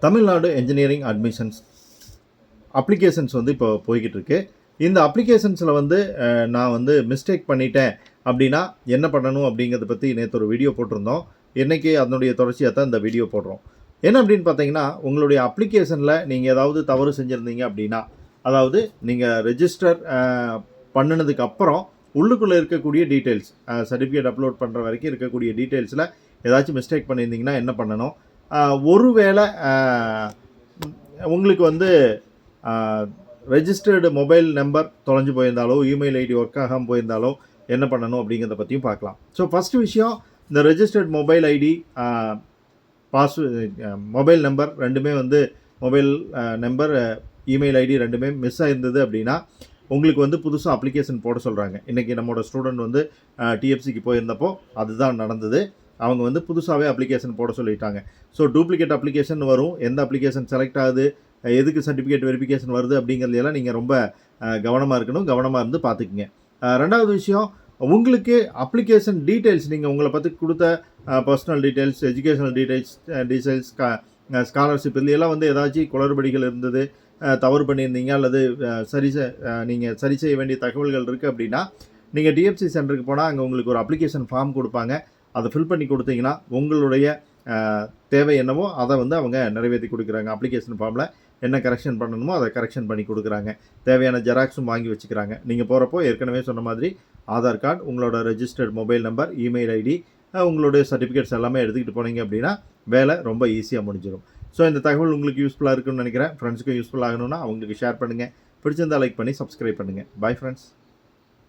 Tamil Nadu engineering admissions applications வந்து இப்போ போய்கிட்டு இருக்கு. இந்த அப்ளிகேஷன்ஸில் வந்து நான் வந்து மிஸ்டேக் பண்ணிட்டேன் அப்படின்னா என்ன பண்ணணும் அப்படிங்கிறத பற்றி நேற்று ஒரு வீடியோ போட்டிருந்தோம். இன்றைக்கி அதனுடைய தொடர்ச்சியாக தான் இந்த வீடியோ போடுறோம். என்ன அப்படின்னு பார்த்தீங்கன்னா, உங்களுடைய அப்ளிகேஷனில் நீங்கள் ஏதாவது தவறு செஞ்சுருந்தீங்க அப்படின்னா, அதாவது நீங்கள் ரெஜிஸ்டர் பண்ணினதுக்கு அப்புறம் உள்ளுக்குள்ளே இருக்கக்கூடிய டீட்டெயில்ஸ், சர்டிஃபிகேட் அப்லோட் பண்ணுற வரைக்கும் இருக்கக்கூடிய டீட்டெயில்ஸில் ஏதாச்சும் மிஸ்டேக் பண்ணியிருந்தீங்கன்னா என்ன பண்ணணும்? ஒருவேளை உங்களுக்கு வந்து ரெஜிஸ்டர்டு மொபைல் நம்பர் தொலைஞ்சு போயிருந்தாலோ, இமெயில் ஐடி ஒர்க் ஆகாமல் போயிருந்தாலோ என்ன பண்ணணும் அப்படிங்கிறத பற்றியும் பார்க்கலாம். ஸோ ஃபஸ்ட்டு விஷயம், இந்த registered mobile ID, mobile number ரெண்டுமே வந்து மொபைல் நம்பர், இமெயில் ஐடி ரெண்டுமே மிஸ் ஆயிருந்தது அப்படின்னா உங்களுக்கு வந்து புதுசாக அப்ளிகேஷன் போட சொல்கிறாங்க. இன்றைக்கி நம்மளோட ஸ்டூடெண்ட் வந்து டிஎஃப்சிக்கு போயிருந்தப்போ அதுதான் நடந்தது. அவங்க வந்து புதுசாகவே அப்ளிகேஷன் போட சொல்லிட்டாங்க. ஸோ டூப்ளிகேட் அப்ளிகேஷன் வரும். எந்த அப்ளிகேஷன் செலக்ட் ஆகுது, எதுக்கு சர்டிஃபிகேட் வெரிஃபிகேஷன் வருது அப்படிங்கிறதெல்லாம் நீங்கள் ரொம்ப கவனமாக இருக்கணும். கவனமாக இருந்து பார்த்துக்குங்க. ரெண்டாவது விஷயம், உங்களுக்கு அப்ளிகேஷன் டீட்டெயில்ஸ், நீங்கள் உங்களை பற்றி கொடுத்த personal details, educational details, scholarship இதுலையெல்லாம் வந்து ஏதாச்சும் குளறுபடிகள் இருந்தது, தவறு பண்ணியிருந்தீங்க அல்லது நீங்கள் சரி செய்ய வேண்டிய தகவல்கள் இருக்குது அப்படின்னா நீங்கள் டிஎஃப்சி சென்டருக்கு போனால் அங்கே உங்களுக்கு ஒரு அப்ளிகேஷன் ஃபார்ம் கொடுப்பாங்க. அதை ஃபில் பண்ணி கொடுத்தீங்கன்னா உங்களுடைய தேவை என்னவோ அதை வந்து அவங்க நிறைவேற்றி கொடுக்குறாங்க. அப்ளிகேஷன் ஃபார்மில் என்ன கரெக்ஷன் பண்ணணுமோ அதை கரெக்ஷன் பண்ணி கொடுக்குறாங்க. தேவையான ஜெராக்ஸும் வாங்கி வச்சுக்கிறாங்க. நீங்கள் போகிறப்போ ஏற்கனவே சொன்ன மாதிரி ஆதார் கார்டு, உங்களோட registered mobile number, email ID, உங்களுடைய சர்டிஃபிகேட்ஸ் எல்லாமே எடுத்துக்கிட்டு போனீங்க அப்படின்னா வேலை ரொம்ப ஈஸியாக முடிஞ்சிடும். ஸோ இந்த தகவல் உங்களுக்கு யூஸ்ஃபுல்லாக இருக்குன்னு நினைக்கிறேன். ஃப்ரெண்ட்ஸுக்கும் யூஸ்ஃபுல் ஆகணும்னா அவங்களுக்கு ஷேர் பண்ணுங்கள். பிடிச்சிருந்தால் லைக் பண்ணி சப்ஸ்கிரைப் பண்ணுங்கள். Bye friends.